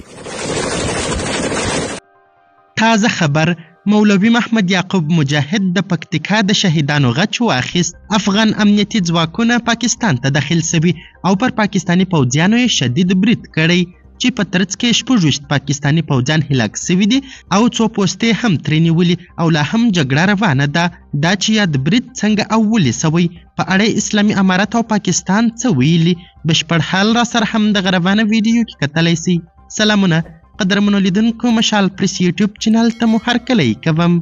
کړي. تازه خبر: مولوي محمد یعقوب مجاهد د پکتیکا د شهیدانو غچ واخیست. افغان امنیتي ځواکونه پاکستان ته داخل سوي او پر پاکستاني پوځیانو یې شدید برید کړی چې په ترڅ کې 26 پاکستاني پوځیان هلاک سوي دي او څو پوستې هم ترې نیولي او لا هم جګړه روانه ده. دا چې یاد برید څنګه او ولې سوی په اړه اسلامي امارت او پاکستان څه ویلي، بشپړ حال را سره هم د غروانه ویډیو کې کتلی سي. سلامونه قدرمنو لیدونکو، مشال پریس یوټیوب چینل ته مو هرکلی کوم.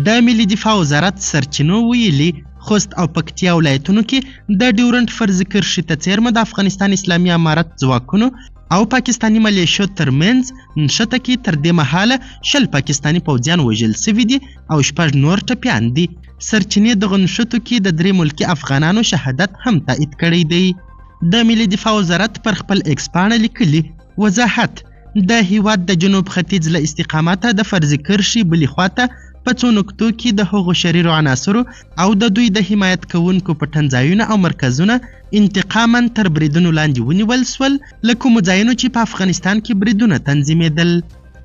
د ملي دفاع وزارت سرچینو ویلي خوست او پکتیا ولایتونو کې د ډیورنډ فرض کرښې ته څیرمه د افغانستان اسلامي امارت ځواکونو او پاکستاني ملیشو ترمنځ نښته کې تر دې مهاله 20 پاکستاني پوځیان وژل سوي دي او 6 نور ټپیان دي. سرچینې دغه نښتو کې د 3 ملکي افغانانو شهادت هم تایید کړی دی. د ملي دفاع وزارت پر خپل ایکس پاڼه لیکلي: وضاحت: د هیواد د جنوب ختیځ له استقامته د فرض کرښې بلې خواته په څو نقطو کې د هغو شریرو عناصرو او د دوی د حمایت کوونکو پټنځایونه او مرکزونه انتقاما تر بریدونو لاندې ونیول سول، له کومو ځایونو چې په افغانستان کې بریدونه تنظیمېدل.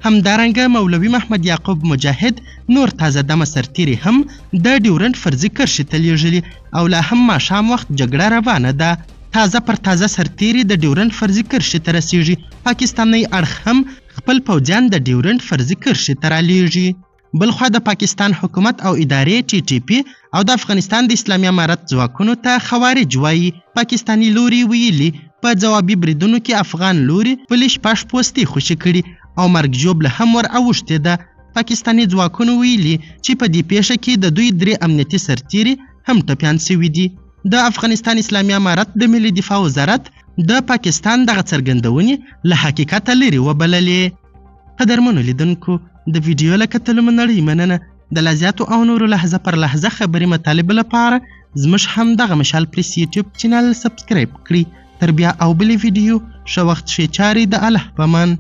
همدارنګه مولوي محمد یعقوب مجاهد نور تازه دمه سرتیري هم د ډیورنډ فرضي کرښې ته لیږلي او لا هم ماښام وخت جګړه روانه ده. تازه پر تازه سرتیري د ډیورنډ فرضي کرښې ته رسیږي. پاکستاني اړخ هم خپل پوځیان د ډیورنډ فرضي کرښې ته رالیږي. بلخوا د پاکستان حکومت او ادارې TTP او د افغانستان د اسلامي امارت ځواکونو ته خوارج وایي. پاکستاني لوري ویلي په ځوابي بریدونو کې افغان لوري پولیس 6 پوستې خوشي کړي او مرګ ژوبله هم ور اوښتې ده. پاکستاني ځواکونو ویلي چې په دې پیښه کې د دوی 3 امنیتي سرتیري هم ټپیان سوي دي. د افغانستان اسلامي امارت د ملي دفاع وزارت د پاکستان دغه څرګندونې له حقیقته لرې وبللې. قدرمنو لیدونکو، د ویډیو له کتلو مو نړۍ مننه. د لا زیاتو او نورو لحظه پر لحظه خبري مطالب لپاره زموږ هم دغه مشال پریس یوټیوب چینل سبسکرایب کړئ. تر بیا او بلې ویډیو ښه وخت ښې چارې د الله په امان.